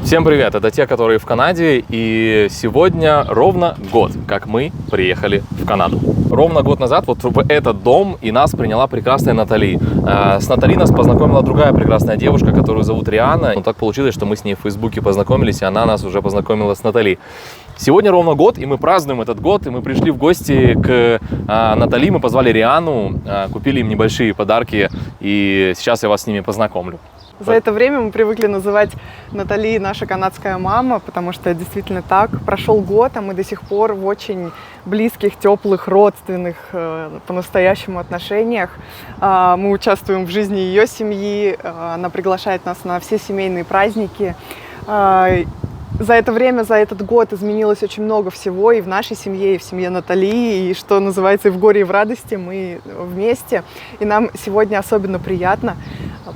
Всем привет! Это те, которые в Канаде, и сегодня ровно год, как мы приехали в Канаду. Ровно год назад вот в этот дом и нас приняла прекрасная Натали. С Натали нас познакомила другая прекрасная девушка, которую зовут Риана. Но так получилось, что мы с ней в Фейсбуке познакомились, и она нас уже познакомила с Натали. Сегодня ровно год, и мы празднуем этот год, и мы пришли в гости к Натали, мы позвали Риану, купили им небольшие подарки, и сейчас я вас с ними познакомлю. За это время мы привыкли называть Натали наша канадская мама, потому что действительно так. Прошел год, а мы до сих пор в очень близких, теплых, родственных, по-настоящему отношениях. Мы участвуем в жизни ее семьи, она приглашает нас на все семейные праздники. За это время, за этот год изменилось очень много всего и в нашей семье, и в семье Натали, и, что называется, и в горе, и в радости мы вместе. И нам сегодня особенно приятно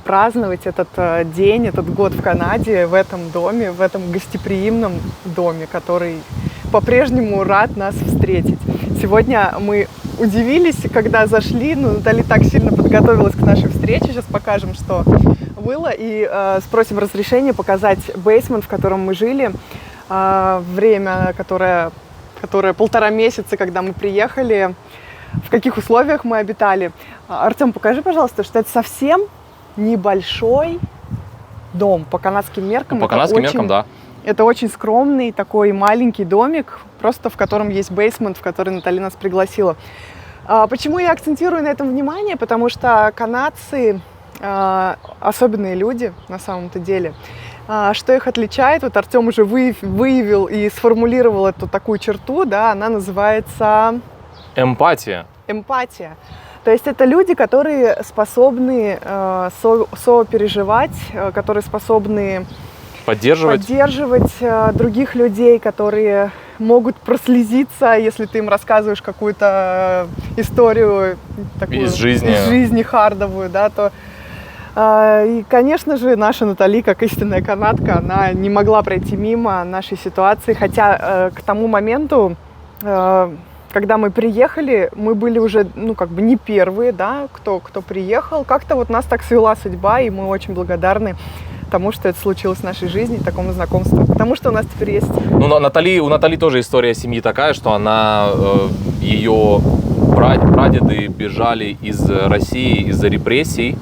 праздновать этот день, этот год в Канаде, в этом доме, в этом гостеприимном доме, который по-прежнему рад нас встретить. Сегодня мы удивились, когда зашли, но Натали так сильно подготовилась к нашей встрече. Сейчас покажем, что было, и спросим разрешения показать бейсмент, в котором мы жили. Время, которое 1,5 месяца, когда мы приехали, в каких условиях мы обитали. Артем, покажи, пожалуйста, что это совсем небольшой дом по канадским меркам. По канадским меркам, да. Это очень скромный такой маленький домик, просто в котором есть бейсмент, в который Натали нас пригласила. Почему я акцентирую на этом внимание? Потому что канадцы особенные люди на самом-то деле. Что их отличает? Вот Артем уже выявил и сформулировал эту такую черту, да, она называется... Эмпатия. Эмпатия. То есть это люди, которые способны сопереживать, которые способны поддерживать других людей, которые могут прослезиться, если ты им рассказываешь какую-то историю такую, из жизни хардовую, да, то и, конечно же, наша Натали, как истинная канадка, она не могла пройти мимо нашей ситуации, хотя к тому моменту, когда мы приехали, мы были уже, не первые, да, кто приехал. Как-то вот нас так свела судьба, и мы очень благодарны тому, что это случилось в нашей жизни, такому знакомству, потому что у нас теперь есть... у Натали тоже история семьи такая, что ее прадеды бежали из России из-за репрессий,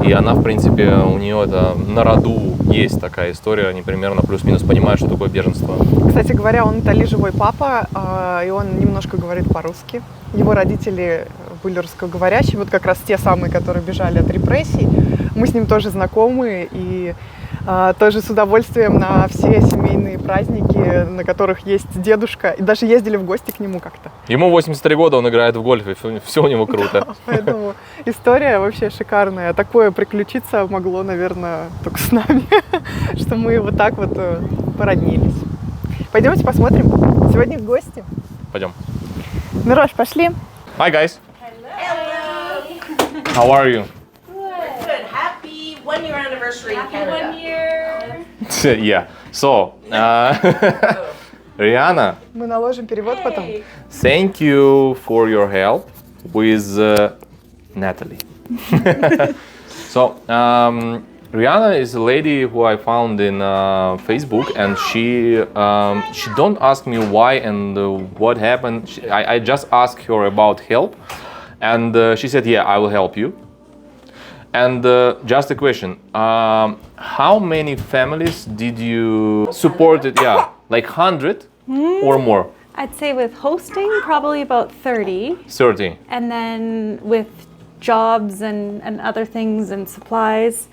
и она, в принципе, у нее это на роду есть такая история, они примерно плюс-минус понимают, что такое беженство. Кстати говоря, у Натали живой папа, и он немножко говорит по-русски. Его родители были русскоговорящие, вот как раз те самые, которые бежали от репрессий. Мы с ним тоже знакомы, и тоже с удовольствием на все семейные праздники, на которых есть дедушка, и даже ездили в гости к нему как-то. Ему 83 года, он играет в гольф, и все у него круто. Да, поэтому история вообще шикарная. Такое приключиться могло, наверное, только с нами, что мы вот так вот породнились. Пойдемте посмотрим. Сегодня гости. Пойдем. Мирош, пошли. Hi, guys. Hello. How are you? Good. Happy 1-year anniversary in Canada. 1 year. Yeah. So, Rihanna, Мы наложим перевод потом. thank you for your help with Natalie. So, Rihanna is a lady who I found in Facebook, and she don't ask me why and what happened. I just asked her about help, and she said, "Yeah, I will help you." And just a question: how many families did you support? Yeah, like 100 or more. I'd say with hosting, probably about 30. 30. And then with jobs and other things and supplies,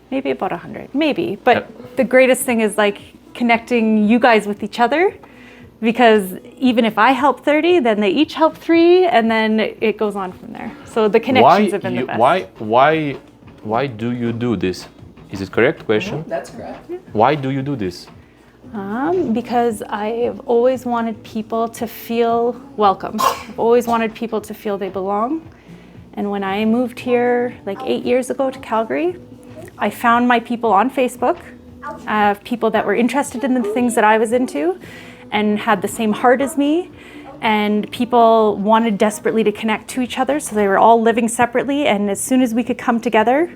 maybe about 100. Maybe. But the greatest thing is like connecting you guys with each other. Because even if I help 30, then they each help 3, and then it goes on from there. So the connections have been the best. Why do you do this? Is it correct question? That's correct. Why do you do this? Because I've always wanted people to feel welcome. I've always wanted people to feel they belong. And when I moved here like 8 years ago to Calgary, I found my people on Facebook, people that were interested in the things that I was into and had the same heart as me. And people wanted desperately to connect to each other, so they were all living separately. And as soon as we could come together,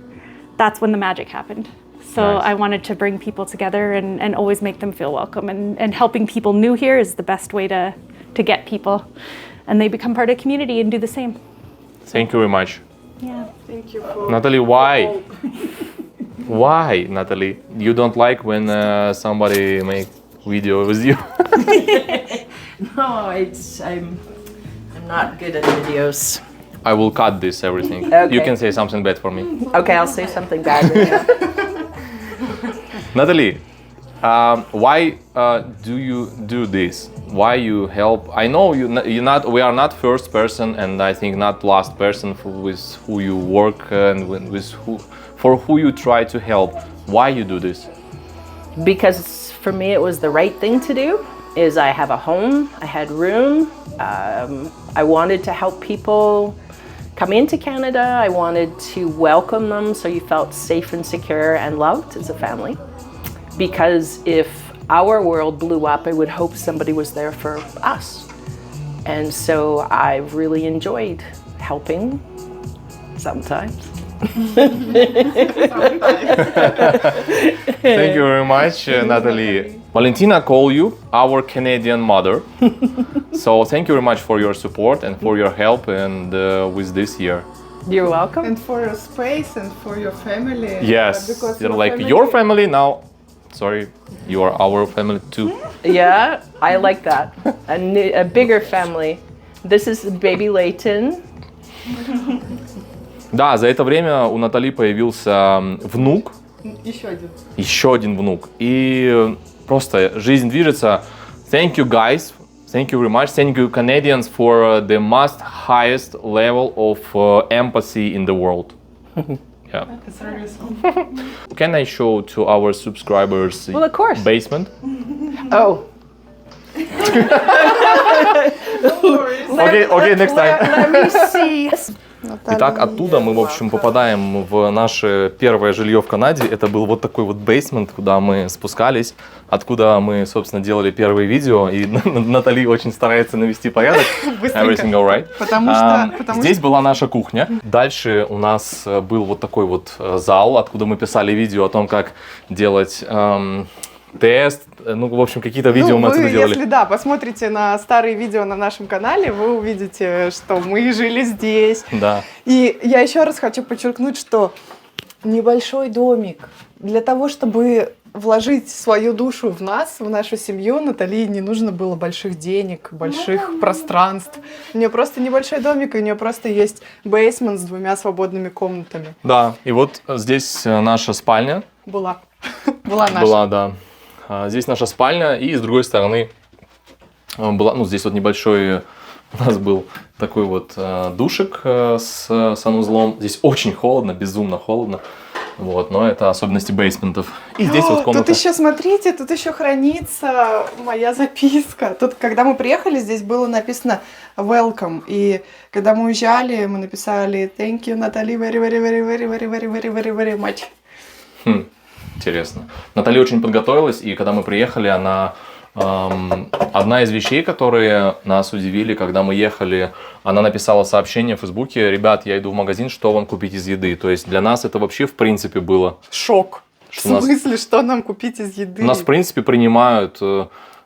that's when the magic happened. So Nice. I wanted to bring people together and always make them feel welcome. And helping people new here is the best way to get people. And they become part of the community and do the same. Thank you very much. Yeah. Thank you for... Natalie, why? Why, Natalie? You don't like when somebody make video with you? No, I'm not good at videos. I will cut this everything. Okay. You can say something bad for me. Okay, I'll say something bad. Natalie, why do you do this? Why you help? I know we are not first person, and I think not last person with who you work and for who you try to help. Why you do this? Because for me it was the right thing to do. Is I have a home, I had room, I wanted to help people come into Canada. I wanted to welcome them so you felt safe and secure and loved as a family. Because if our world blew up, I would hope somebody was there for us. And so I've really enjoyed helping sometimes. Thank you very much, Natalie. Valentina called you our Canadian mother. So thank you very much for your support and for your help and with this year. You're welcome. And for your space and for your family. Yes, Because you're like your family now. Sorry, you are our family too. Yeah, I like that. A bigger family. This is baby Layton. Да, за это время у Натали появился внук. Еще один. Еще один внук. И просто жизнь движется. Thank you guys. Thank you very much. Thank you Canadians for the most highest level of empathy in the world. Yeah. It's really so. Can I show to our subscribers Well, of course. basement? Oh. Okay, next time. Let me see. Итак, оттуда мы, в общем, попадаем в наше первое жилье в Канаде. Это был вот такой вот бейсмент, куда мы спускались, откуда мы, собственно, делали первые видео. И Натали очень старается навести порядок. Everything all right. Потому что... Здесь была наша кухня. Дальше у нас был вот такой вот зал, откуда мы писали видео о том, как делать тест. Ну, в общем, какие-то видео мы отсюда делали. Если посмотрите на старые видео на нашем канале, вы увидите, что мы жили здесь. Да. И я еще раз хочу подчеркнуть, что небольшой домик для того, чтобы вложить свою душу в нас, в нашу семью, Натали не нужно было больших денег, больших пространств. У нее просто небольшой домик, и у нее просто есть бейсмент с 2 свободными комнатами. Да, и вот здесь наша спальня. Была наша. Была, да. Здесь наша спальня, и с другой стороны была, ну, здесь вот небольшой у нас был такой вот душик с санузлом. Здесь очень холодно, безумно холодно. Вот, но это особенности бейсментов. И здесь вот комната. Тут еще, смотрите, тут еще хранится моя записка. Тут, когда мы приехали, здесь было написано welcome. И когда мы уезжали, мы написали thank you, Натали, very much. Интересно. Натали очень подготовилась, и когда мы приехали, она... одна из вещей, которые нас удивили, когда мы ехали, она написала сообщение в Фейсбуке: «Ребят, я иду в магазин, что вам купить из еды?» То есть для нас это вообще в принципе было... Шок. Что в смысле, что нам купить из еды? Нас в принципе принимают,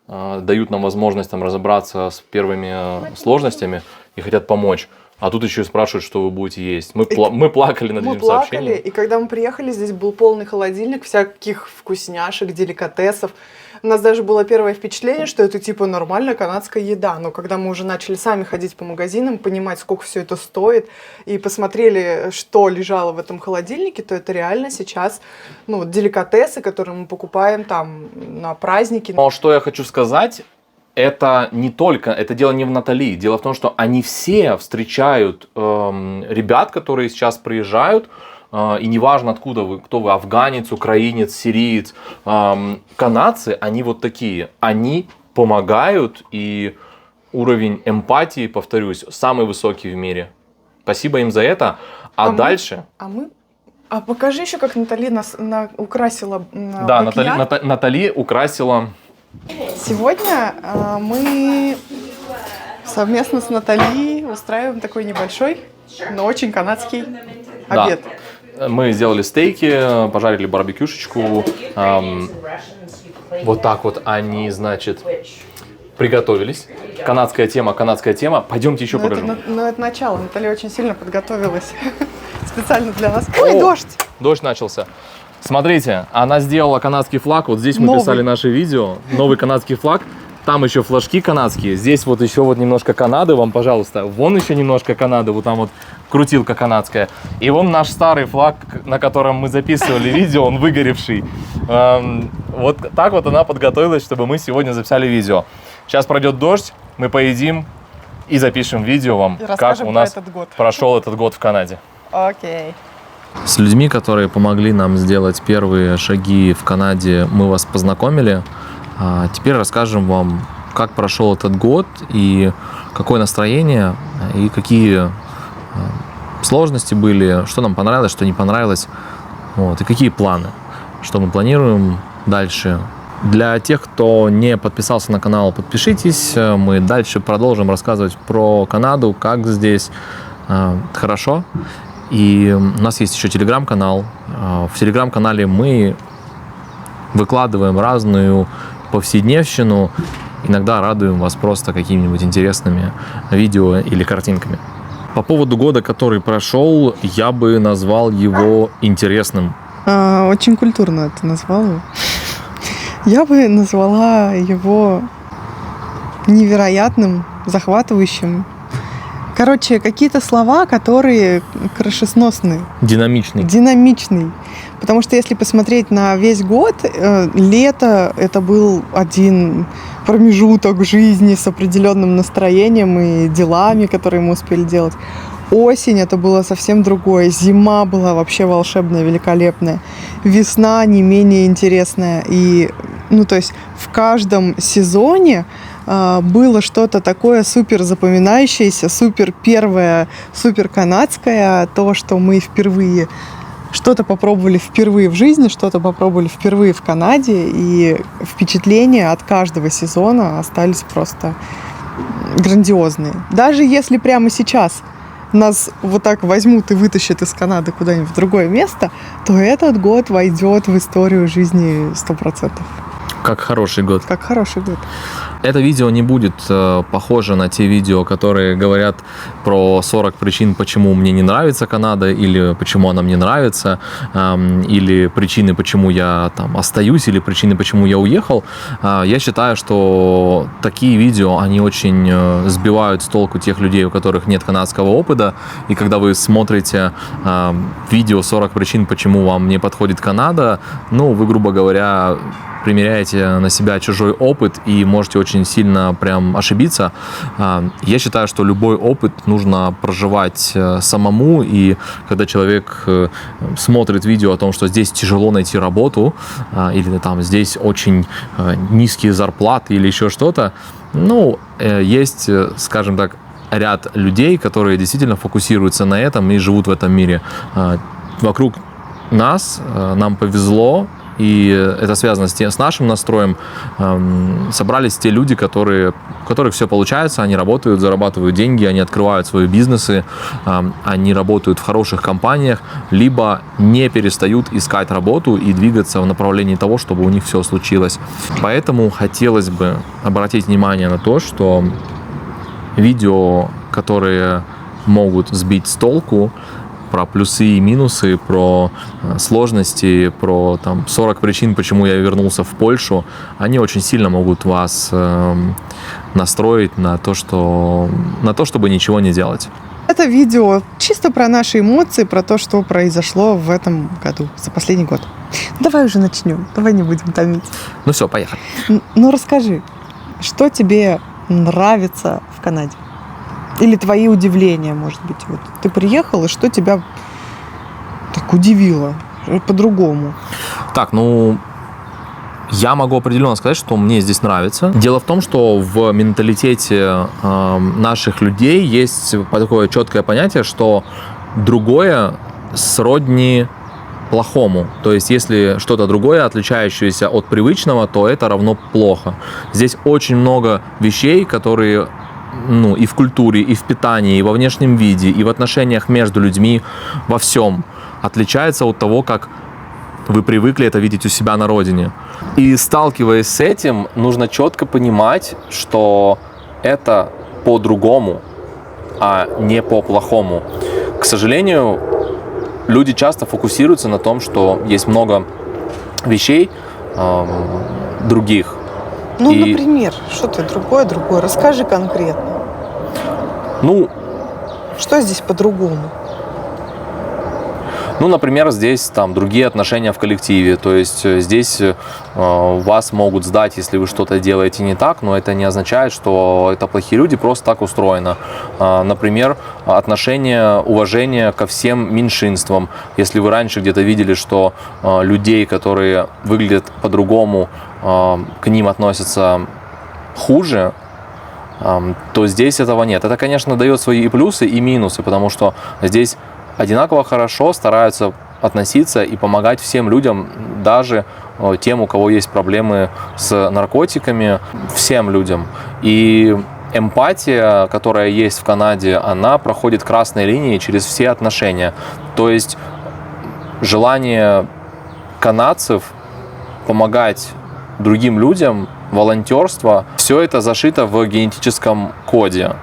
дают нам возможность там разобраться с первыми сложностями и хотят помочь. А тут еще и спрашивают, что вы будете есть. Мы плакали над этим сообщением. И когда мы приехали, здесь был полный холодильник всяких вкусняшек, деликатесов. У нас даже было первое впечатление, что это типа нормальная канадская еда. Но когда мы уже начали сами ходить по магазинам, понимать, сколько все это стоит, и посмотрели, что лежало в этом холодильнике, то это реально сейчас деликатесы, которые мы покупаем там на праздники. Но что я хочу сказать... Это не только, это дело не в Натали. Дело в том, что они все встречают ребят, которые сейчас приезжают, и неважно откуда вы, кто вы, афганец, украинец, сириец, канадцы, они вот такие. Они помогают, и уровень эмпатии, повторюсь, самый высокий в мире. Спасибо им за это. Дальше... А покажи еще, как Натали нас украсила. Да, Натали украсила... Сегодня мы совместно с Натали устраиваем такой небольшой, но очень канадский обед. Мы сделали стейки, пожарили барбекюшечку. Вот так вот они, значит, приготовились. Канадская тема. Пойдемте еще покажу. Это начало. Наталья очень сильно подготовилась специально для нас. Ой, дождь! Дождь начался. Смотрите, она сделала канадский флаг. Вот здесь мы Новый. писали наше видео. Новый канадский флаг. Там еще флажки канадские. Здесь вот еще вот немножко Канады вам, пожалуйста. Вон еще немножко Канады. Вот там вот крутилка канадская. И вон наш старый флаг, на котором мы записывали видео, он выгоревший. Вот так вот она подготовилась, чтобы мы сегодня записали видео. Сейчас пройдет дождь, мы поедим и запишем видео вам, И как у нас этот год. прошел этот год в Канаде. Окей. С людьми, которые помогли нам сделать первые шаги в Канаде, мы вас познакомили. А теперь расскажем вам, как прошел этот год и какое настроение, и какие сложности были, что нам понравилось, что не понравилось, вот, и какие планы, что мы планируем дальше. Для тех, кто не подписался на канал, подпишитесь. Мы дальше продолжим рассказывать про Канаду, как здесь хорошо. И у нас есть еще телеграм-канал. В телеграм-канале мы выкладываем разную повседневщину. Иногда радуем вас просто какими-нибудь интересными видео или картинками. По поводу года, который прошел, я бы назвал его интересным. Очень культурно это назвала. Я бы назвала его невероятным, захватывающим. Короче, какие-то слова, которые крышесносные. Динамичный. Потому что если посмотреть на весь год, лето — это был один промежуток в жизни с определенным настроением и делами, которые мы успели делать. Осень — это было совсем другое. Зима была вообще волшебная, великолепная. Весна не менее интересная. И, то есть в каждом сезоне было что-то такое супер запоминающееся, супер первое, супер канадское, то, что мы впервые что-то попробовали впервые в жизни, что-то попробовали впервые в Канаде, и впечатления от каждого сезона остались просто грандиозные. Даже если прямо сейчас нас вот так возьмут и вытащат из Канады куда-нибудь в другое место, то этот год войдет в историю жизни 100%. Как хороший год. Как хороший год. Это видео не будет похоже на те видео, которые говорят про 40 причин, почему мне не нравится Канада, или почему она мне нравится, или причины, почему я там остаюсь, или причины, почему я уехал. Я считаю, что такие видео, они очень сбивают с толку тех людей, у которых нет канадского опыта. И когда вы смотрите видео 40 причин, почему вам не подходит Канада, вы, грубо говоря, примеряете на себя чужой опыт и можете очень сильно прям ошибиться. Я считаю, что любой опыт нужно проживать самому, и когда человек смотрит видео о том, что здесь тяжело найти работу, или там здесь очень низкие зарплаты или еще что-то, есть, скажем так, ряд людей, которые действительно фокусируются на этом и живут в этом мире. Вокруг нас, нам повезло, и это связано с нашим настроем. Собрались те люди, у которых все получается, они работают, зарабатывают деньги, они открывают свои бизнесы, они работают в хороших компаниях, либо не перестают искать работу и двигаться в направлении того, чтобы у них все случилось. Поэтому хотелось бы обратить внимание на то, что видео, которые могут сбить с толку, про плюсы и минусы, про сложности, про 40 причин, почему я вернулся в Польшу, они очень сильно могут вас настроить на то, чтобы ничего не делать. Это видео чисто про наши эмоции, про то, что произошло в этом году, за последний год. Давай уже начнем, давай не будем томить. Все, поехали. Расскажи, что тебе нравится в Канаде? Или твои удивления, может быть. Вот ты приехал, и что тебя так удивило по-другому? Так, я могу определенно сказать, что мне здесь нравится. Дело в том, что в менталитете наших людей есть такое четкое понятие, что другое сродни плохому. То есть, если что-то другое, отличающееся от привычного, то это равно плохо. Здесь очень много вещей, которые и в культуре, и в питании, и во внешнем виде, и в отношениях между людьми, во всем. отличается от того, как вы привыкли это видеть у себя на родине. И сталкиваясь с этим, нужно четко понимать, что это по-другому, а не по-плохому. К сожалению, люди часто фокусируются на том, что есть много вещей других. Ну, например, что-то другое. Расскажи конкретно. Ну, что здесь по-другому? Ну, например, здесь там другие отношения в коллективе, то есть здесь вас могут сдать, если вы что-то делаете не так, но это не означает, что это плохие люди, просто так устроено. Например, отношение, уважение ко всем меньшинствам. Если вы раньше где-то видели, что людей, которые выглядят по-другому, к ним относятся хуже, то здесь этого нет. Это, конечно, дает свои и плюсы, и минусы, потому что здесь одинаково хорошо стараются относиться и помогать всем людям, даже тем, у кого есть проблемы с наркотиками, всем людям. И эмпатия, которая есть в Канаде, она проходит красной линией через все отношения. То есть желание канадцев помогать другим людям, волонтерство, все это зашито в генетическом коде.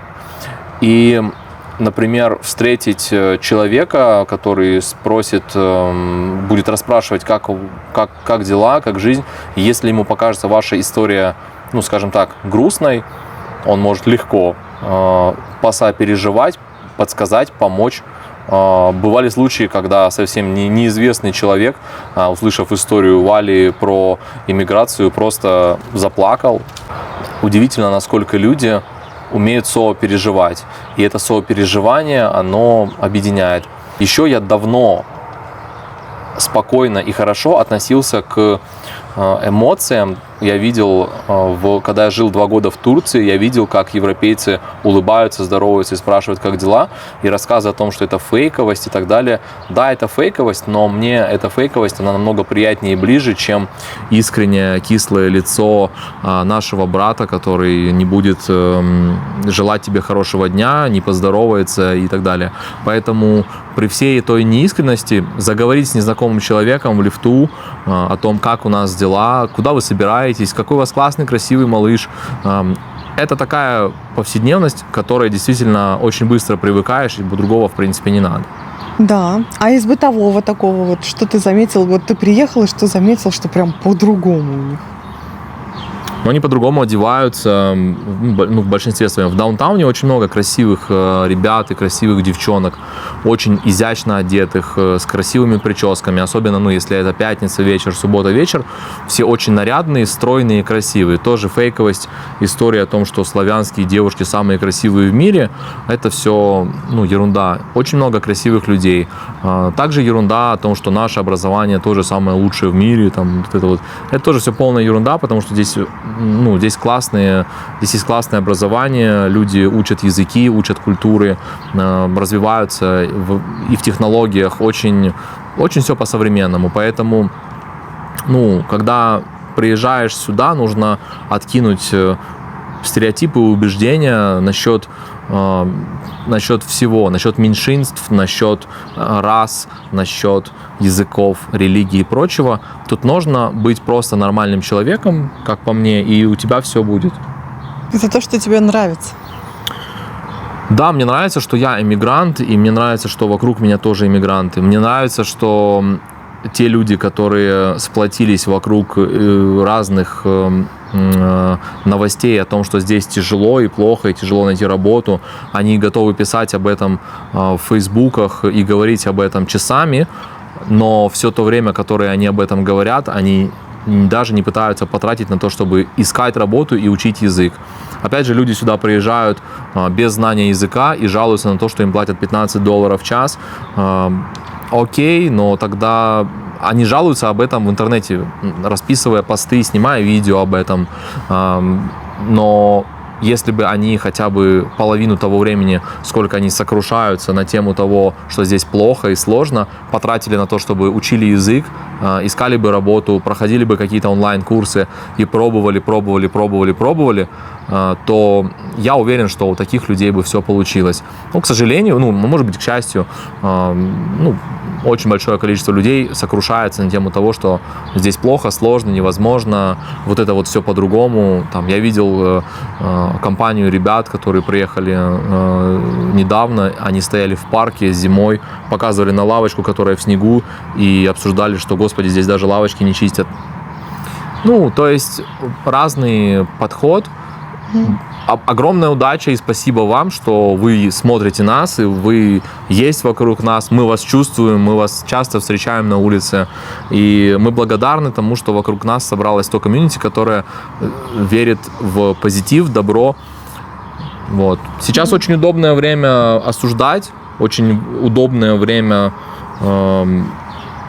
И например, встретить человека, который спросит, будет расспрашивать, как дела, как жизнь. И если ему покажется ваша история, ну, скажем так, грустной, он может легко посопереживать, подсказать, помочь. Бывали случаи, когда совсем неизвестный человек, услышав историю Вали про иммиграцию, просто заплакал. Удивительно, насколько люди умеют сопереживать. И это сопереживание, оно объединяет. Еще я давно спокойно и хорошо относился к эмоциям. Я видел, когда я жил 2 года в Турции, я видел, как европейцы улыбаются, здороваются и спрашивают, как дела, и рассказы о том, что это фейковость и так далее. Да, это фейковость, но мне эта фейковость, она намного приятнее и ближе, чем искреннее кислое лицо нашего брата, который не будет желать тебе хорошего дня, не поздоровается и так далее. Поэтому при всей той неискренности заговорить с незнакомым человеком в лифту о том, как у нас дела, куда вы собираетесь, какой у вас классный, красивый малыш. Это такая повседневность, к которой действительно очень быстро привыкаешь, и другого, в принципе, не надо. Да. А из бытового такого, вот что ты заметил? Вот ты приехал, и что заметил, что прям по-другому у них? Но они по-другому одеваются, ну, в большинстве своем. В даунтауне очень много красивых ребят и красивых девчонок, очень изящно одетых, с красивыми прическами. Особенно, ну, если это пятница вечер, суббота вечер, все очень нарядные, стройные и красивые. Тоже фейковость, история о том, что славянские девушки самые красивые в мире, это все, ну, ерунда. Очень много красивых людей. Также ерунда о том, что наше образование тоже самое лучшее в мире. Там, вот это, вот. Это тоже все полная ерунда, потому что здесь есть классное образование, люди учат языки, учат культуры, развиваются и в технологиях, очень, очень все по-современному. Поэтому, когда приезжаешь сюда, нужно откинуть стереотипы и убеждения насчет всего, насчет меньшинств, насчет рас, насчет языков, религии и прочего. Тут нужно быть просто нормальным человеком, как по мне, и у тебя все будет. Это то, что тебе нравится? Да, мне нравится, что я иммигрант, и мне нравится, что вокруг меня тоже иммигранты. Мне нравится, что те люди, которые сплотились вокруг разных новостей о том, что здесь тяжело и плохо, и тяжело найти работу, они готовы писать об этом в фейсбуках и говорить об этом часами, но все то время, которое они об этом говорят, они даже не пытаются потратить на то, чтобы искать работу и учить язык. Опять же, люди сюда приезжают без знания языка и жалуются на то, что им платят $15 в час. Окей, но тогда они жалуются об этом в интернете, расписывая посты, снимая видео об этом. Но если бы они хотя бы половину того времени, сколько они сокрушаются на тему того, что здесь плохо и сложно, потратили на то, чтобы учили язык, искали бы работу, проходили бы какие-то онлайн-курсы и пробовали, то я уверен, что у таких людей бы все получилось. Но, к сожалению, может быть, к счастью, очень большое количество людей сокрушается на тему того, что здесь плохо, сложно, невозможно, вот это вот все по-другому. Там, я видел компанию ребят, которые приехали недавно, они стояли в парке зимой, показывали на лавочку, которая в снегу, и обсуждали, что, господи, здесь даже лавочки не чистят. Ну, то есть разный подход. Огромная удача и спасибо вам, что вы смотрите нас, и вы есть вокруг нас, мы вас чувствуем, мы вас часто встречаем на улице, и мы благодарны тому, что вокруг нас собралось то комьюнити, которое верит в позитив, добро. Вот. Сейчас очень удобное время осуждать, очень удобное время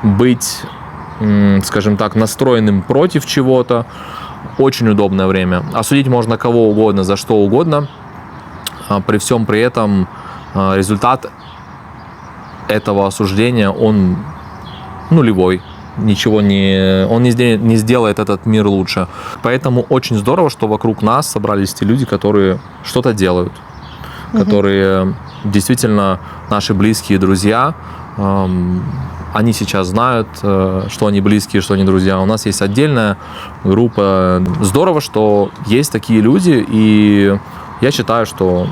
быть, скажем так, настроенным против чего-то. Очень удобное время. Осудить можно кого угодно, за что угодно. При всем при этом результат этого осуждения, он нулевой. Ничего он не сделает этот мир лучше. Поэтому очень здорово, что вокруг нас собрались те люди, которые что-то делают. Которые действительно наши близкие друзья. Они сейчас знают, что они близкие, что они друзья. У нас есть отдельная группа. Здорово, что есть такие люди, и я считаю, что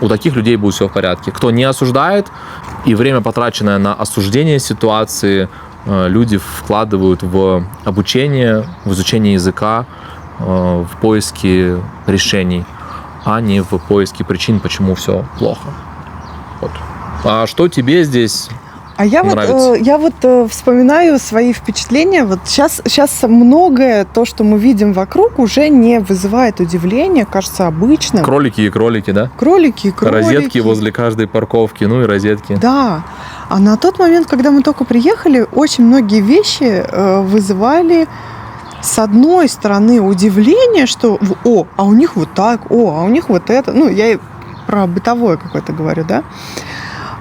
у таких людей будет все в порядке. Кто не осуждает, и время, потраченное на осуждение ситуации, люди вкладывают в обучение, в изучение языка, в поиски решений, а не в поиски причин, почему все плохо. Вот. А что тебе здесь я вспоминаю свои впечатления. Вот сейчас многое, то, что мы видим вокруг, уже не вызывает удивления, кажется обычным. Кролики и кролики, да? Кролики и кролики. Розетки возле каждой парковки, ну и розетки. Да. А на тот момент, когда мы только приехали, очень многие вещи вызывали, с одной стороны, удивление, что а у них вот так, а у них вот это. Ну, я про бытовое какое-то говорю, да?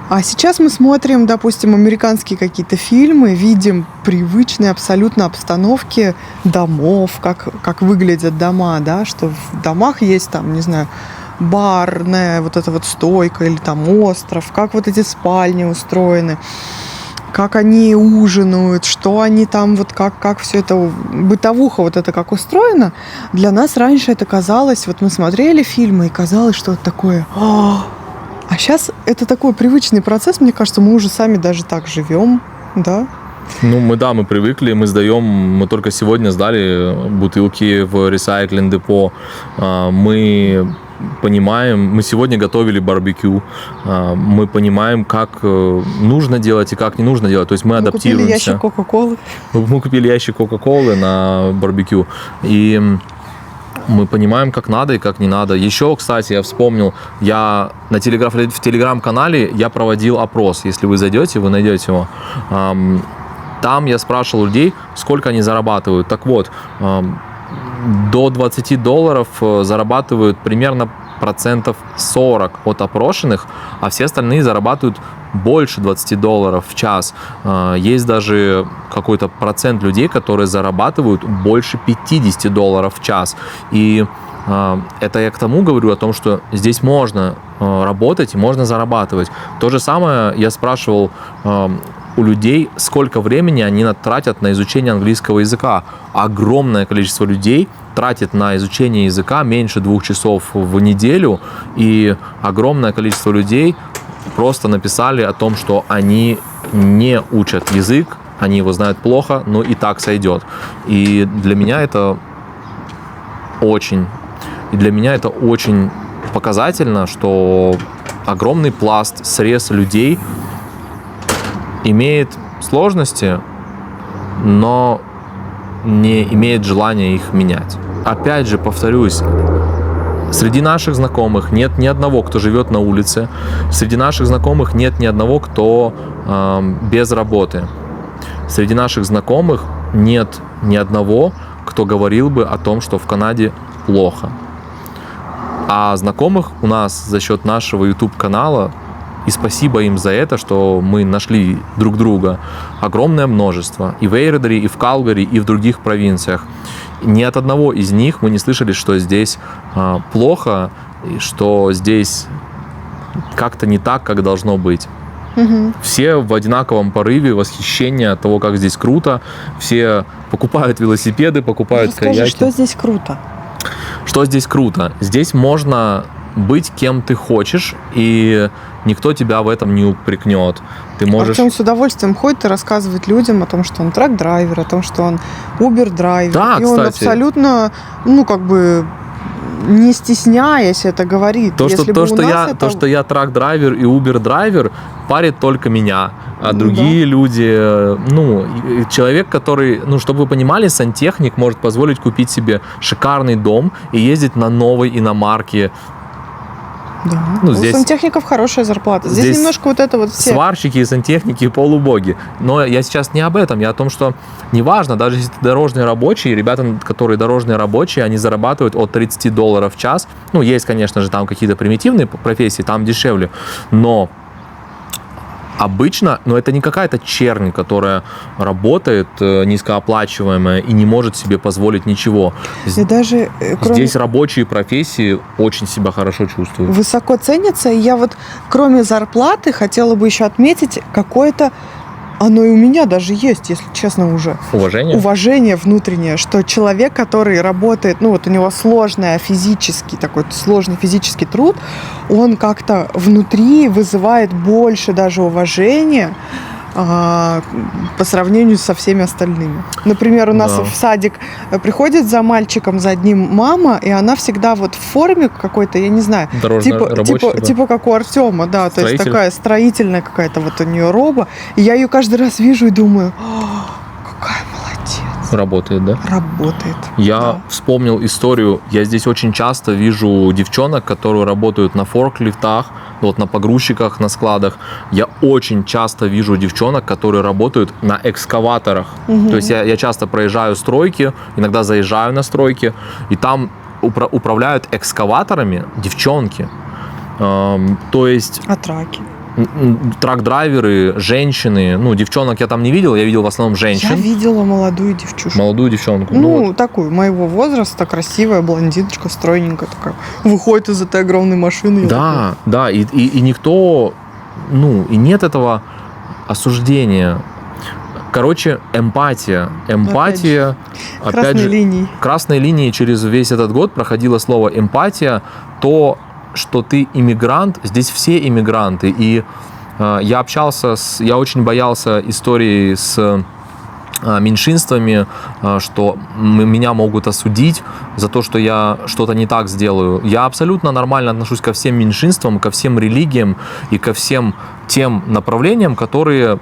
А сейчас мы смотрим, допустим, американские какие-то фильмы, видим привычные абсолютно обстановки домов, как выглядят дома, да, что в домах есть там, не знаю, барная вот эта вот стойка или там остров, как вот эти спальни устроены, как они ужинают, что они там, вот как все это, бытовуха вот это как устроено. Для нас раньше это казалось, вот мы смотрели фильмы, и казалось, что это такое... А сейчас это такой привычный процесс, мне кажется, мы уже сами даже так живем, да? Ну, мы привыкли, мы только сегодня сдали бутылки в ресайклинг-депо, мы понимаем, мы сегодня готовили барбекю, мы понимаем, как нужно делать и как не нужно делать, то есть мы адаптируемся. Купили ящик Кока-Колы. Мы купили ящик Кока-Колы на барбекю, и мы понимаем, как надо и как не надо. Еще, кстати, я вспомнил, в телеграм-канале я проводил опрос. Если вы зайдете, вы найдете его. Там я спрашивал людей, сколько они зарабатывают. Так вот, до $20 зарабатывают примерно 40% от опрошенных, а все остальные зарабатывают больше $20 в час. Есть даже какой-то процент людей, которые зарабатывают больше $50 в час. И это я к тому говорю, о том, что здесь можно работать и можно зарабатывать. То же самое я спрашивал у людей, сколько времени они тратят на изучение английского языка. Огромное количество людей тратит на изучение языка меньше 2 часов в неделю, и огромное количество людей просто написали о том, что они не учат язык, они его знают плохо, но и так сойдет. И для меня это очень показательно, что огромный пласт, срез людей имеет сложности, но не имеет желания их менять. Опять же, повторюсь, среди наших знакомых нет ни одного, кто живет на улице. Среди наших знакомых нет ни одного, кто без работы. Среди наших знакомых нет ни одного, кто говорил бы о том, что в Канаде плохо. А знакомых у нас за счет нашего YouTube-канала, и спасибо им за это, что мы нашли друг друга, огромное множество. И в Эйрдере, и в Калгари, и в других провинциях. Ни от одного из них мы не слышали, что здесь плохо, и что здесь как-то не так, как должно быть. Все в одинаковом порыве восхищения от того, как здесь круто. Все покупают велосипеды, покупают Расскажи, каяки. что здесь круто? Что здесь круто? Здесь можно быть кем ты хочешь, и никто тебя в этом не упрекнет. Ты можешь... Артем с удовольствием ходит и рассказывает людям о том, что он трак-драйвер, о том, что он Uber-драйвер. Да, и он кстати. абсолютно, не стесняясь это говорит. То, Если бы что у нас это... я трак-драйвер и Uber-драйвер, парит только меня. А другие люди, и человек, который, чтобы вы понимали, сантехник может позволить купить себе шикарный дом и ездить на новой иномарке. Да. Ну, У здесь- сантехников хорошая зарплата. Здесь немножко вот это вот все... Сварщики и сантехники полубоги. Но я сейчас не об этом. Я о том, что неважно, даже если ты дорожный рабочий, ребята, которые дорожные рабочие, они зарабатывают от $30 в час. Ну, есть, конечно же, там какие-то примитивные профессии, там дешевле. Но обычно, это не какая-то чернь, которая работает низкооплачиваемая и не может себе позволить ничего. И даже кроме... Здесь рабочие профессии очень себя хорошо чувствуют. высоко ценятся. И я вот, кроме зарплаты, хотела бы еще отметить какое-то... Оно и у меня даже есть, если честно, уже. Уважение? Уважение внутреннее, что человек, который работает, у него сложный физический труд, он как-то внутри вызывает больше даже уважения по сравнению со всеми остальными. Например, у нас Да. в садик приходит за мальчиком, за одним мама, и она всегда вот в форме какой-то, я не знаю, Дорожно-рабочий, типа как у Артема, да, то есть Строитель. такая строительная какая-то вот у нее роба. И я ее каждый раз вижу и думаю, какая молодец. Работает, да? Работает. Я Да. вспомнил историю. Я здесь очень часто вижу девчонок, которые работают на форклифтах, на погрузчиках, на складах. Я очень часто вижу девчонок, которые работают на экскаваторах. То есть я часто проезжаю стройки, иногда заезжаю на стройки, и там управляют экскаваторами девчонки. То есть А траки? трак-драйверы, женщины. Девчонок я там не видел, я видел в основном женщин. Я видела молодую девчушку. Молодую девчонку. Такую, моего возраста, красивая блондиночка, стройненькая такая. Выходит из этой огромной машины. Да, и никто, и нет этого осуждения. Короче, эмпатия. Эмпатия, опять же, линией. красной линией через весь этот год проходило слово эмпатия, то, что ты иммигрант, здесь все иммигранты. И я очень боялся истории с меньшинствами, что меня могут осудить за то, что я что-то не так сделаю. Я абсолютно нормально отношусь ко всем меньшинствам, ко всем религиям и ко всем тем направлениям, которые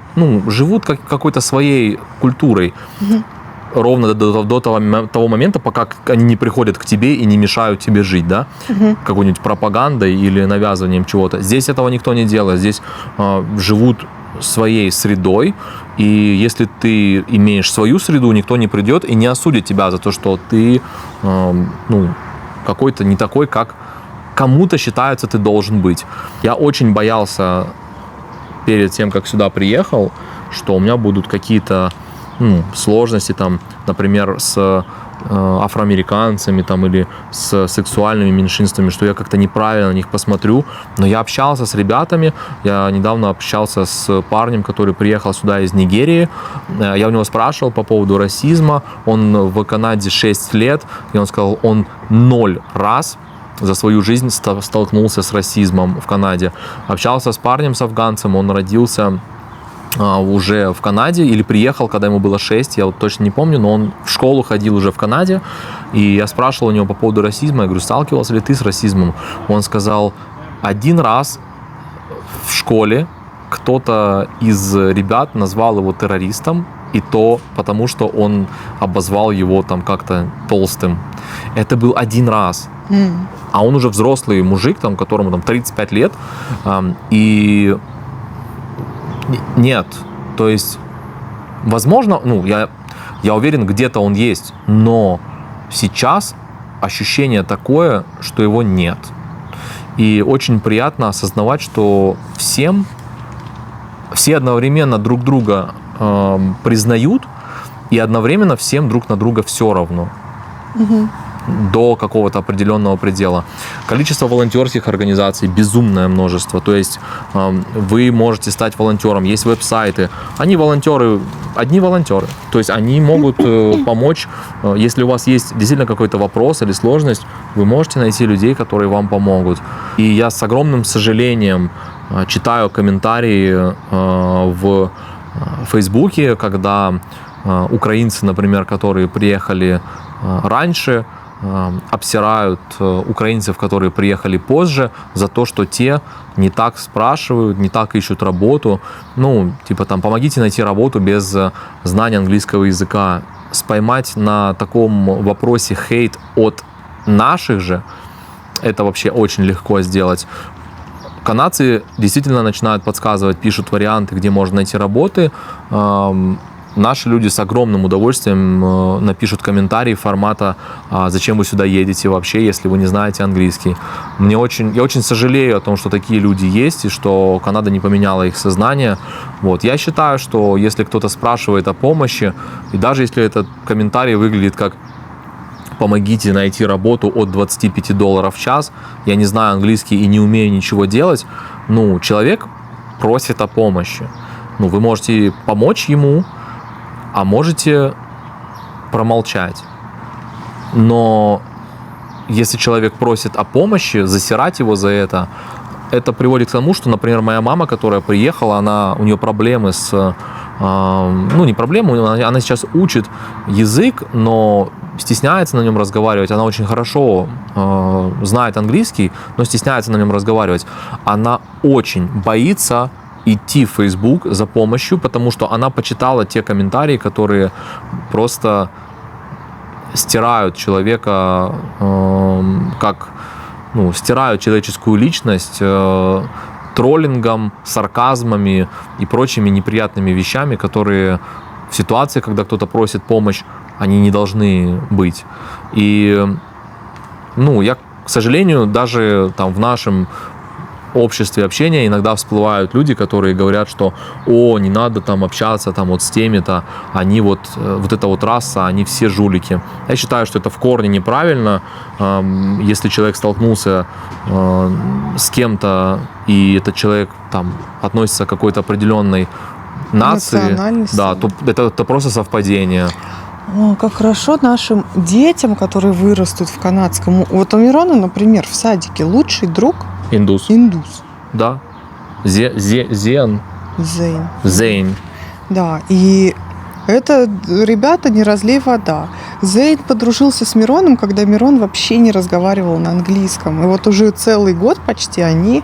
живут какой-то своей культурой. Ровно до того момента, пока они не приходят к тебе и не мешают тебе жить, да? Какой-нибудь пропагандой или навязыванием чего-то. Здесь этого никто не делает. Здесь живут своей средой, и если ты имеешь свою среду, никто не придет и не осудит тебя за то, что ты какой-то не такой, как кому-то считается ты должен быть. Я очень боялся перед тем, как сюда приехал, что у меня будут какие-то сложности, например, с афроамериканцами или с сексуальными меньшинствами, что я как-то неправильно на них посмотрю. Но я общался с ребятами, я недавно общался с парнем, который приехал сюда из Нигерии. Я у него спрашивал по поводу расизма. Он в Канаде 6 лет, и он сказал, он 0 раз за свою жизнь столкнулся с расизмом в Канаде. Общался с парнем, с афганцем, он родился уже в Канаде или приехал, когда ему было 6, я точно не помню, но он в школу ходил уже в Канаде, и я спрашивал у него по поводу расизма, я говорю, сталкивался ли ты с расизмом? Он сказал, один раз в школе кто-то из ребят назвал его террористом, и то потому, что он обозвал его как-то толстым. Это был один раз. А он уже взрослый мужик, которому 35 лет, и нет, то есть, возможно, я уверен, где-то он есть, но сейчас ощущение такое, что его нет. И очень приятно осознавать, что все одновременно друг друга признают, и одновременно всем друг на друга все равно. до какого-то определенного предела. Количество волонтерских организаций безумное множество. То есть вы можете стать волонтером. Есть веб-сайты. Они волонтеры, одни волонтеры. То есть они могут помочь. Если у вас есть действительно какой-то вопрос или сложность, вы можете найти людей, которые вам помогут. И я с огромным сожалением читаю комментарии в Фейсбуке, когда украинцы, например, которые приехали раньше, обсирают украинцев, которые приехали позже, за то, что те не так спрашивают, не так ищут работу. Ну, типа там, помогите найти работу без знания английского языка. Споймать на таком вопросе хейт от наших же, это вообще очень легко сделать. Канадцы действительно начинают подсказывать, пишут варианты, где можно найти работы. Наши люди с огромным удовольствием напишут комментарии формата «Зачем вы сюда едете вообще, если вы не знаете английский?». Я очень сожалею о том, что такие люди есть, и что Канада не поменяла их сознание. Вот. Я считаю, что если кто-то спрашивает о помощи, и даже если этот комментарий выглядит как «помогите найти работу от $25 в час», я не знаю английский и не умею ничего делать, ну, человек просит о помощи. Ну, вы можете помочь ему, а можете промолчать. Но если человек просит о помощи, засирать его за это приводит к тому, что, например, моя мама, которая приехала, у нее проблемы с... Ну, не проблемы, она сейчас учит язык, но стесняется на нем разговаривать. Она очень хорошо знает английский, но стесняется на нем разговаривать. Она очень боится идти в Facebook за помощью, потому что она почитала те комментарии, которые просто стирают человека, стирают человеческую личность троллингом, сарказмами и прочими неприятными вещами, которые в ситуации, когда кто-то просит помощь, они не должны быть. И, я, к сожалению, даже там в нашем обществе общения иногда всплывают люди, которые говорят, что не надо там общаться там вот с теми-то, они вот эта вот раса, они все жулики. Я считаю, что это в корне неправильно. Если человек столкнулся с кем-то, и этот человек там относится к какой-то определенной нации, да, то это просто совпадение. Как хорошо нашим детям, которые вырастут в канадском. Вот у Мирона, например, в садике лучший друг Индус. Да. Зейн. Да, и это, ребята, не разлей вода. Зейн подружился с Мироном, когда Мирон вообще не разговаривал на английском. И вот уже целый год почти они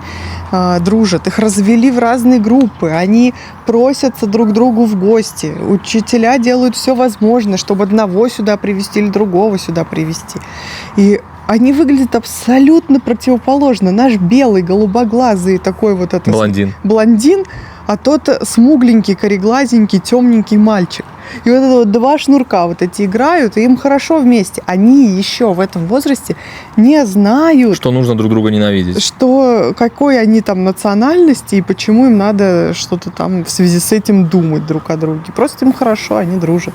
дружат. Их развели в разные группы. Они просятся друг другу в гости. Учителя делают все возможное, чтобы одного сюда привезти или другого сюда привезти. И они выглядят абсолютно противоположно. Наш белый, голубоглазый такой вот этот блондин, а тот смугленький, кореглазенький, темненький мальчик. И вот это вот два шнурка вот эти играют, и им хорошо вместе. Они еще в этом возрасте не знают, что нужно друг друга ненавидеть. Какой они там национальности и почему им надо что-то там в связи с этим думать друг о друге. Просто им хорошо, они дружат.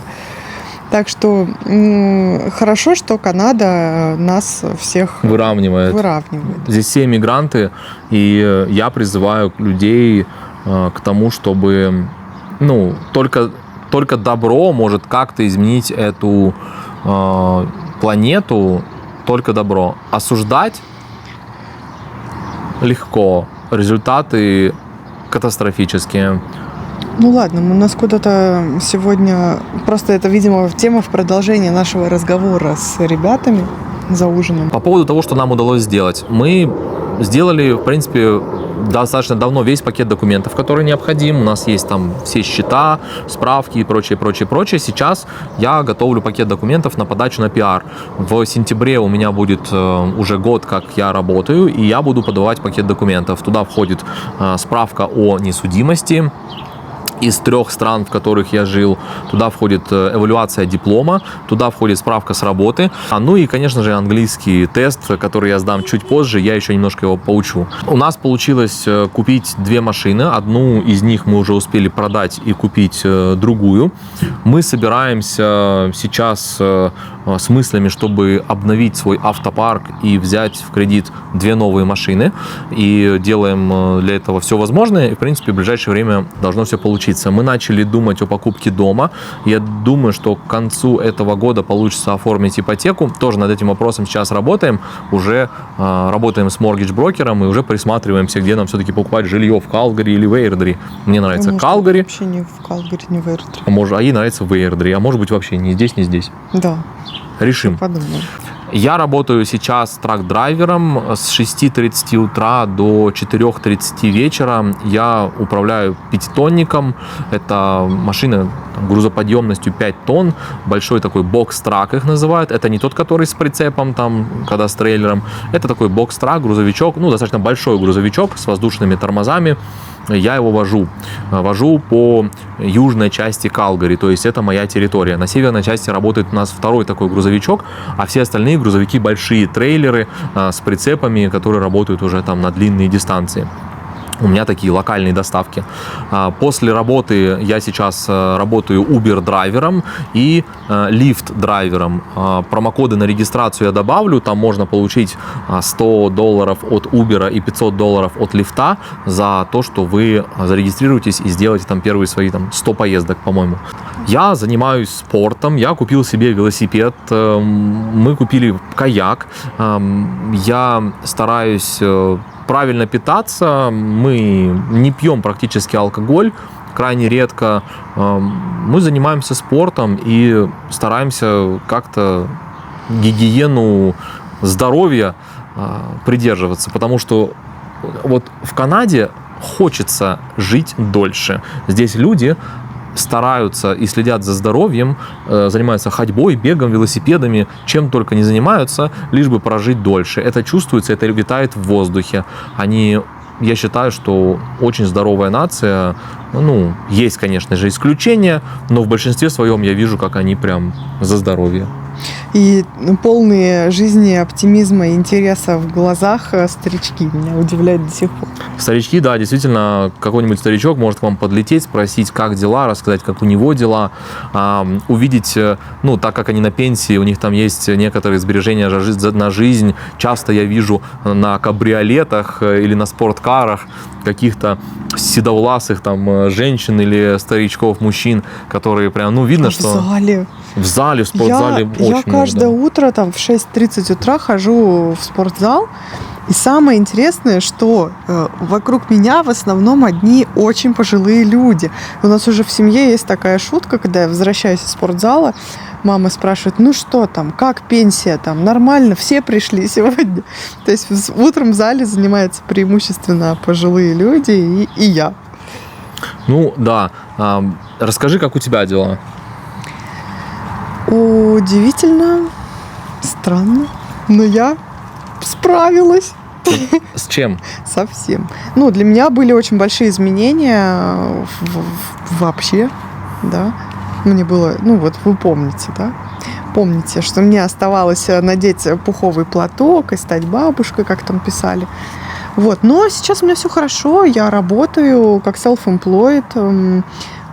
Так что хорошо, что Канада нас всех выравнивает. Здесь все иммигранты, и я призываю людей к тому, чтобы только добро может как-то изменить эту планету, только добро. Осуждать легко, результаты катастрофические. Ну ладно, у нас куда-то сегодня... Просто это, видимо, тема в продолжение нашего разговора с ребятами за ужином. По поводу того, что нам удалось сделать. Мы сделали, в принципе, достаточно давно весь пакет документов, который необходим. У нас есть там все счета, справки и прочее. Сейчас я готовлю пакет документов на подачу на пиар. В сентябре у меня будет уже год, как я работаю, и я буду подавать пакет документов. Туда входит справка о несудимости из 3 стран, в которых я жил. Туда входит эвалюация диплома, туда входит справка с работы. И, конечно же, английский тест, который я сдам чуть позже, я еще немножко его поучу. У нас получилось купить 2 машины. Одну из них мы уже успели продать и купить другую. Мы собираемся сейчас с мыслями, чтобы обновить свой автопарк и взять в кредит 2 новые машины. И делаем для этого все возможное. И, в принципе, в ближайшее время должно все получиться. Мы начали думать о покупке дома. Я думаю, что к концу этого года получится оформить ипотеку. Тоже над этим вопросом сейчас работаем. Уже работаем с моргидж-брокером и уже присматриваемся, где нам все-таки покупать жилье, в Калгари или Вейердри. Мне нравится Калгари. Вообще не в Калгари, не в Вейердри. А ей нравится Вейердри. А может быть вообще ни здесь, ни здесь. Да. Решим. Подумаем. Я работаю сейчас трак-драйвером с 6:30 утра до 4:30 вечера. Я управляю пятитонником. Это машина грузоподъемностью 5 тонн. Большой такой бокс-трак их называют. Это не тот, который с прицепом, там, когда с трейлером. Это такой бокс-трак, грузовичок, достаточно большой грузовичок с воздушными тормозами. Я его вожу по южной части Калгари, то есть это моя территория. На северной части работает у нас второй такой грузовичок, а все остальные грузовики большие трейлеры с прицепами, которые работают уже там на длинные дистанции. У меня такие локальные доставки. После работы я сейчас работаю Uber-драйвером и Lyft-драйвером. Промокоды на регистрацию я добавлю. Там можно получить $100 от Uber и $500 от Lyft за то, что вы зарегистрируетесь и сделаете там первые свои 100 поездок, по-моему. Я занимаюсь спортом. Я купил себе велосипед. Мы купили каяк. Я стараюсь правильно питаться, мы не пьем практически алкоголь, крайне редко. Мы занимаемся спортом и стараемся как-то гигиену здоровья придерживаться, потому что вот в Канаде хочется жить дольше. Здесь люди стараются и следят за здоровьем, занимаются ходьбой, бегом, велосипедами, чем только не занимаются, лишь бы прожить дольше. Это чувствуется, это витает в воздухе. Я считаю, что очень здоровая нация. Есть, конечно же, исключения, но в большинстве своем я вижу, как они прям за здоровье. И полные жизни, оптимизма и интереса в глазах старички меня удивляют до сих пор. Старички, да, действительно, какой-нибудь старичок может к вам подлететь, спросить, как дела, рассказать, как у него дела, увидеть, так как они на пенсии, у них там есть некоторые сбережения на жизнь. Часто я вижу на кабриолетах или на спорткарах каких-то седовласых там женщин или старичков, мужчин, которые прям, видно, что... В зале, в спортзале очень много. Я каждое утро в 6:30 утра хожу в спортзал. И самое интересное, что вокруг меня в основном одни очень пожилые люди. У нас уже в семье есть такая шутка, когда я возвращаюсь из спортзала, мама спрашивает, что там, как пенсия там, нормально, все пришли сегодня. То есть утром в зале занимаются преимущественно пожилые люди и я. Да. Расскажи, как у тебя дела? Удивительно, странно, но я справилась. С чем? Со всем. Для меня были очень большие изменения вообще, да. Мне было, вы помните, да? Помните, что мне оставалось надеть пуховый платок и стать бабушкой, как там писали. Но сейчас у меня все хорошо, я работаю как self-employed,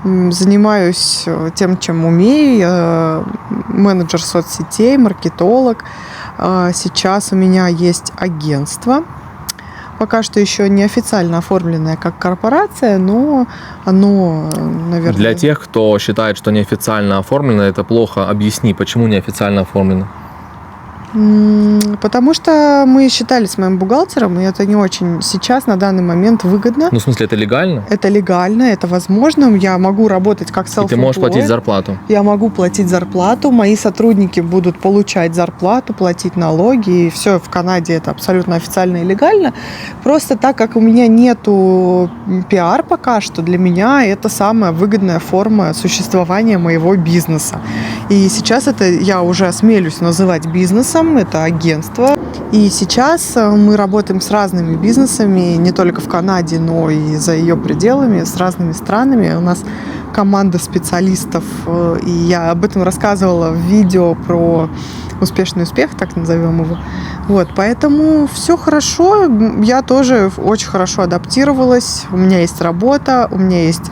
занимаюсь тем, чем умею. Я менеджер соцсетей, маркетолог. Сейчас у меня есть агентство. Пока что еще не официально оформленное как корпорация, но оно, наверное... Для тех, кто считает, что неофициально оформлено, это плохо. Объясни, почему неофициально оформлено? Потому что мы считали с моим бухгалтером, и это не очень сейчас, на данный момент, выгодно. В смысле, это легально? Это легально, это возможно. Я могу работать как self-employed. И ты можешь платить зарплату? Я могу платить зарплату. Мои сотрудники будут получать зарплату, платить налоги. И все в Канаде это абсолютно официально и легально. Просто так как у меня нету пиар пока что, для меня это самая выгодная форма существования моего бизнеса. И сейчас это я уже осмелюсь называть бизнесом. Это агентство. И сейчас мы работаем с разными бизнесами, не только в Канаде, но и за ее пределами, с разными странами. У нас команда специалистов, и я об этом рассказывала в видео про успешный успех, так назовем его. Поэтому все хорошо. Я тоже очень хорошо адаптировалась. У меня есть работа, у меня есть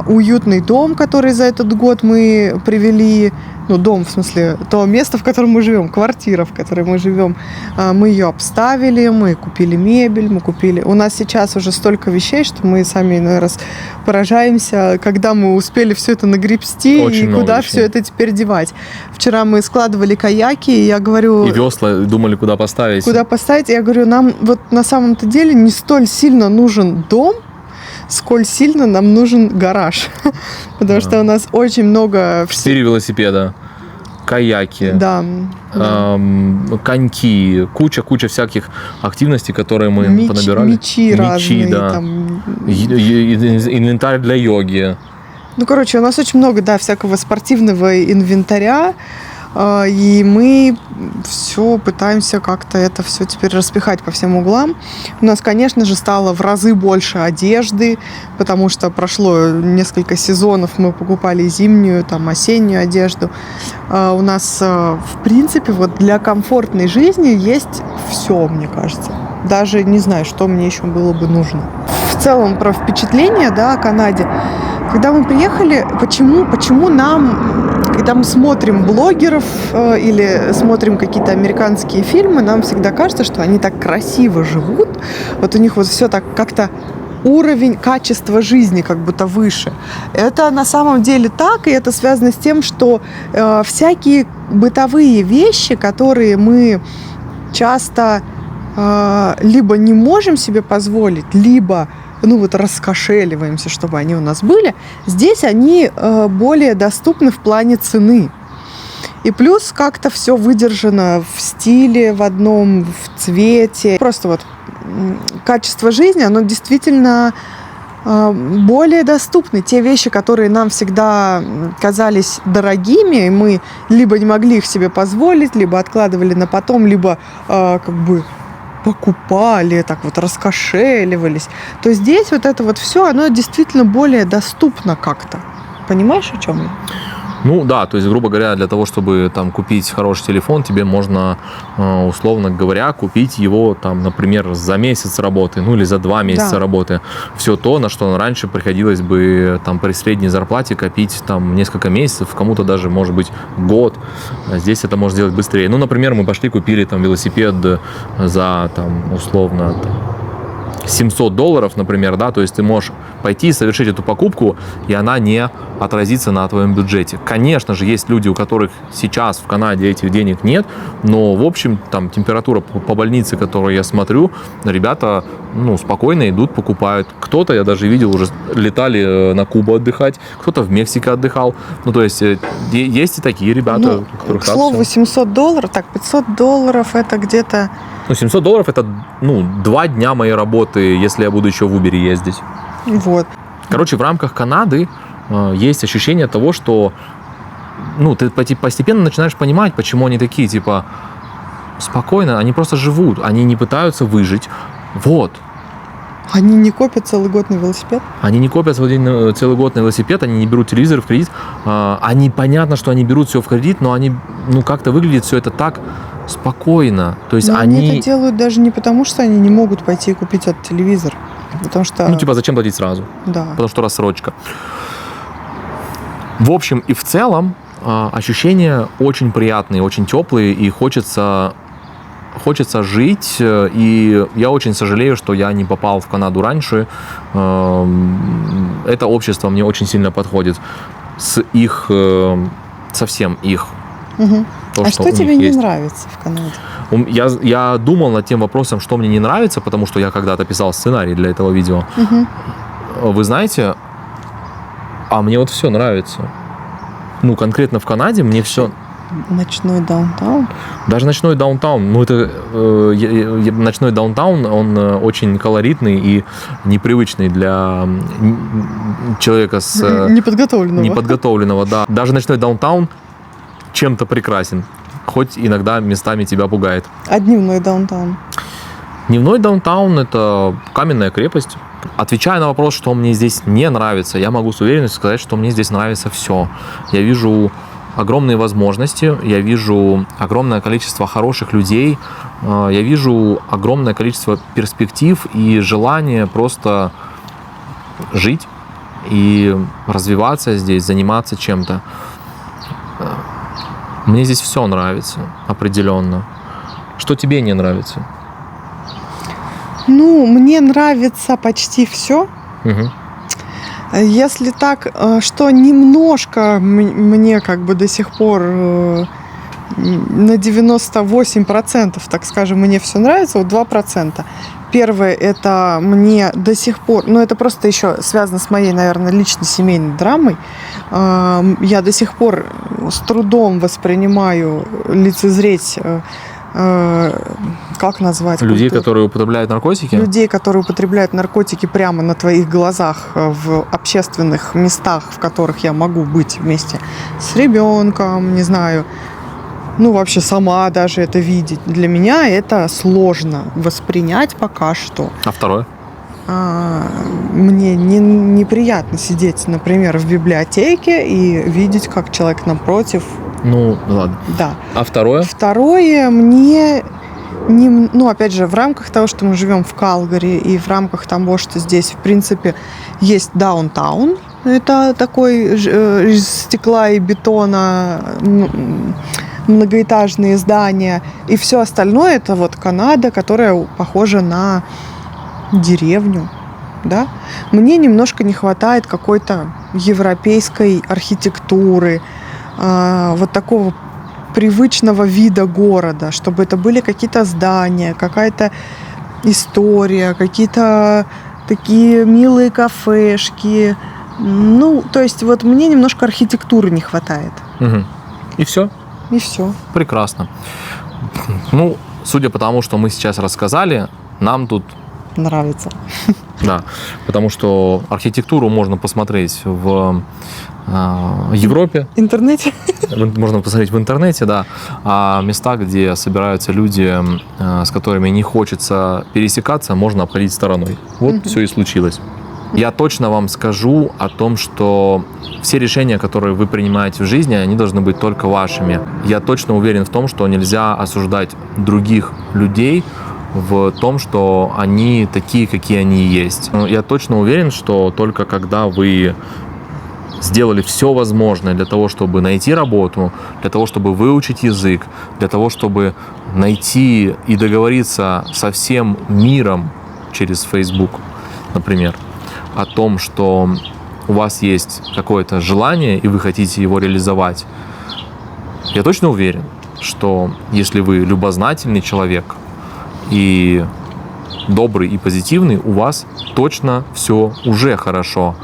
уютный дом, который за этот год мы привели ну, дом, в смысле, то место, в котором мы живем, квартира, в которой мы живем, мы ее обставили, мы купили мебель, у нас сейчас уже столько вещей, что мы сами иной раз поражаемся, когда мы успели все это нагребсти, Очень и много куда вещей. все это теперь девать. Вчера мы складывали каяки, и я говорю... И весла, думали, куда поставить. Куда поставить? Я говорю, нам вот на самом-то деле не столь сильно нужен дом, сколь сильно нам нужен гараж. Потому что у нас очень много... 4 велосипеда, каяки, Да. коньки, куча всяких активностей, которые мы понабирали. Мечи разные. да. Там. Инвентарь для йоги. Ну, короче, у нас очень много, да, всякого спортивного инвентаря, и мы все пытаемся как-то это все теперь распихать по всем углам. У нас, конечно же, стало в разы больше одежды, потому что прошло несколько сезонов, мы покупали зимнюю, там, осеннюю одежду. У нас, в принципе, вот для комфортной жизни есть все, мне кажется. Даже не знаю, что мне еще было бы нужно. В целом, про впечатление, да, о Канаде. Когда мы приехали, почему нам, когда мы смотрим блогеров или смотрим какие-то американские фильмы, нам всегда кажется, что они так красиво живут, вот у них вот все так как-то уровень качества жизни как будто выше. Это на самом деле так, и это связано с тем, что всякие бытовые вещи, которые мы часто либо не можем себе позволить, либо раскошеливаемся, чтобы они у нас были. Здесь они более доступны в плане цены. И плюс как-то все выдержано в стиле, в одном, в цвете. Просто вот качество жизни, оно действительно более доступны. Те вещи, которые нам всегда казались дорогими, и мы либо не могли их себе позволить, либо откладывали на потом, либо покупали, так вот раскошеливались, то здесь вот это вот все, оно действительно более доступно как-то. Понимаешь, о чем я? Ну да, то есть, грубо говоря, для того, чтобы там купить хороший телефон, тебе можно, условно говоря, купить его, там, например, за месяц работы, ну или за 2 месяца работы. Все то, на что раньше приходилось бы там при средней зарплате копить там несколько месяцев, кому-то даже, может быть, год. Здесь это можно сделать быстрее. Ну, например, мы пошли купили там велосипед за там условно $700, например, да, то есть ты можешь пойти и совершить эту покупку, и она не отразится на твоем бюджете. Конечно же, есть люди, у которых сейчас в Канаде этих денег нет, но, в общем, там температура по больнице, которую я смотрю, ребята, спокойно идут, покупают. Кто-то, я даже видел, уже летали на Кубу отдыхать, кто-то в Мексике отдыхал. Ну, то есть, есть и такие ребята, у которых к слову, $700, так, $500 это где-то... $700 это, 2 дня моей работы, если я буду еще в Uber ездить. Вот. Короче, в рамках Канады есть ощущение того, что ты постепенно начинаешь понимать, почему они такие, типа, спокойно, они просто живут, они не пытаются выжить. Вот. Они не копят целый год на велосипед? Они не копят целый год на велосипед, они не берут телевизор в кредит. Они, понятно, что они берут все в кредит, но они, как-то выглядит все это так спокойно. То есть они это делают даже не потому, что они не могут пойти и купить этот телевизор. Потому что... зачем платить сразу? Да. Потому что рассрочка. В общем и в целом ощущения очень приятные, очень теплые, и хочется жить, и я очень сожалею, что я не попал в Канаду раньше. Это общество мне очень сильно подходит со всем их. Угу. А что тебе не нравится в Канаде? Я думал над тем вопросом, что мне не нравится, потому что я когда-то писал сценарий для этого видео. Угу. Вы знаете, а мне вот все нравится. Конкретно в Канаде мне все... Ночной даунтаун? Даже ночной даунтаун. Ночной даунтаун, он очень колоритный и непривычный для человека с... Неподготовленного, да. Даже ночной даунтаун чем-то прекрасен. Хоть иногда местами тебя пугает. А дневной даунтаун? Дневной даунтаун – это каменная крепость. Отвечая на вопрос, что мне здесь не нравится, я могу с уверенностью сказать, что мне здесь нравится все. Я вижу огромные возможности, я вижу огромное количество хороших людей, я вижу огромное количество перспектив и желания просто жить и развиваться здесь, заниматься чем-то. Мне здесь все нравится, определенно. Что тебе не нравится? Ну, мне нравится почти все. Угу. Если так, что немножко мне как бы до сих пор на 98%, так скажем, мне все нравится, вот 2%. Первое, это мне до сих пор, ну это просто еще связано с моей, наверное, личной семейной драмой. Я до сих пор с трудом воспринимаю, лицезреть, как назвать? Людей, которые употребляют наркотики? Людей, которые употребляют наркотики прямо на твоих глазах в общественных местах, в которых я могу быть вместе с ребенком, не знаю, ну вообще сама даже это видеть. Для меня это сложно воспринять пока что. А второе? Мне неприятно сидеть, например, в библиотеке и видеть, как человек напротив. Ну, ладно. Да. А второе? Второе, мне, ну, опять же, в рамках того, что мы живем в Калгари, и в рамках того, что здесь, в принципе, есть даунтаун, это такой из стекла и бетона многоэтажные здания, и все остальное, это вот Канада, которая похожа на деревню, да. Мне немножко не хватает какой-то европейской архитектуры, вот такого привычного вида города, чтобы это были какие-то здания, какая-то история, какие-то такие милые кафешки. Ну, то есть вот мне немножко архитектуры не хватает. Угу. И все? И все. Прекрасно. Ну, судя по тому, что мы сейчас рассказали, нам тут Нравится. Да, потому что архитектуру можно посмотреть в Европе. В интернете? Можно посмотреть в интернете, да. А места, где собираются люди, с которыми не хочется пересекаться, можно обходить стороной. Вот все и случилось. Я точно вам скажу о том, что все решения, которые вы принимаете в жизни, они должны быть только вашими. Я точно уверен в том, что нельзя осуждать других людей в том, что они такие, какие они есть. Я точно уверен, что только когда вы сделали все возможное для того, чтобы найти работу, для того, чтобы выучить язык, для того, чтобы найти и договориться со всем миром через Facebook, например, о том, что у вас есть какое-то желание и вы хотите его реализовать, я точно уверен, что если вы любознательный человек и добрый и позитивный, у вас точно все уже хорошо.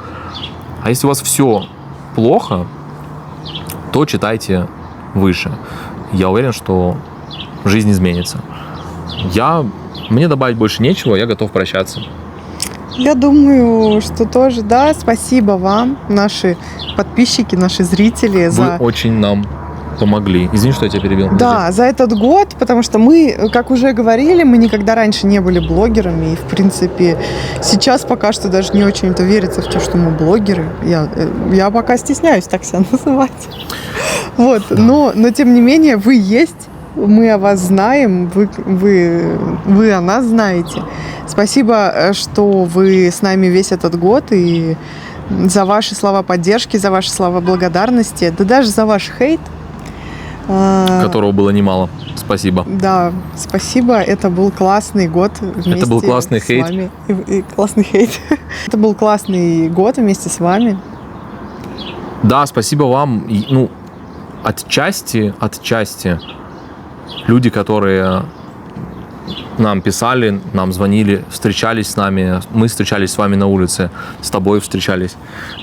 А если у вас все плохо, то читайте выше. Я уверен, что жизнь изменится. Мне добавить больше нечего, я готов прощаться. Я думаю, что тоже, да. Спасибо вам, наши подписчики, наши зрители. Вы очень нам помогли. Извини, что я тебя перебил. Да, за этот год, потому что мы, как уже говорили, мы никогда раньше не были блогерами. И, в принципе, сейчас пока что даже не очень-то верится в то, что мы блогеры. Я пока стесняюсь так себя называть. Вот. Да. Но, тем не менее, вы есть. Мы о вас знаем, вы о нас знаете. Спасибо, что вы с нами весь этот год, и за ваши слова поддержки, за ваши слова благодарности, да даже за ваш хейт. Которого было немало. Спасибо. Да, спасибо. Это был классный год вместе. Это был классный хейт. С вами. И классный хейт. Это был классный год вместе с вами. Да, спасибо вам. Ну, отчасти люди, которые нам писали, нам звонили, встречались с нами, мы встречались с вами на улице, с тобой встречались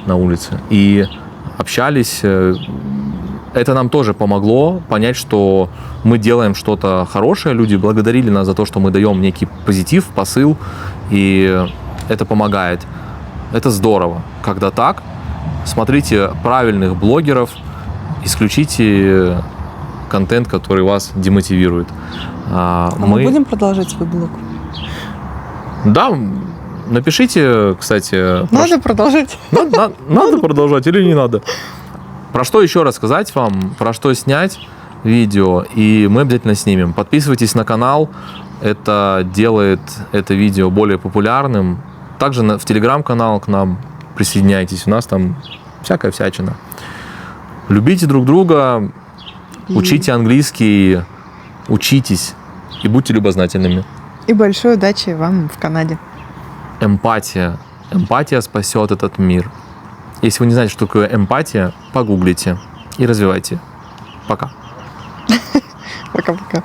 на улице и общались. Это нам тоже помогло понять, что мы делаем что-то хорошее. Люди благодарили нас за то, что мы даем некий позитив, посыл, и это помогает. Это здорово, когда так. Смотрите правильных блогеров, исключите контент, который вас демотивирует. Мы будем продолжать свой блог? Да, напишите, кстати. Надо продолжать. Надо продолжать или не надо? Про что еще рассказать вам, про что снять видео, и мы обязательно снимем. Подписывайтесь на канал, это делает это видео более популярным. Также в телеграм-канал к нам присоединяйтесь, у нас там всякая всячина. Любите друг друга, Учите английский, учитесь и будьте любознательными. И большой удачи вам в Канаде. Эмпатия. Эмпатия спасет этот мир. Если вы не знаете, что такое эмпатия, погуглите и развивайте. Пока. Пока-пока.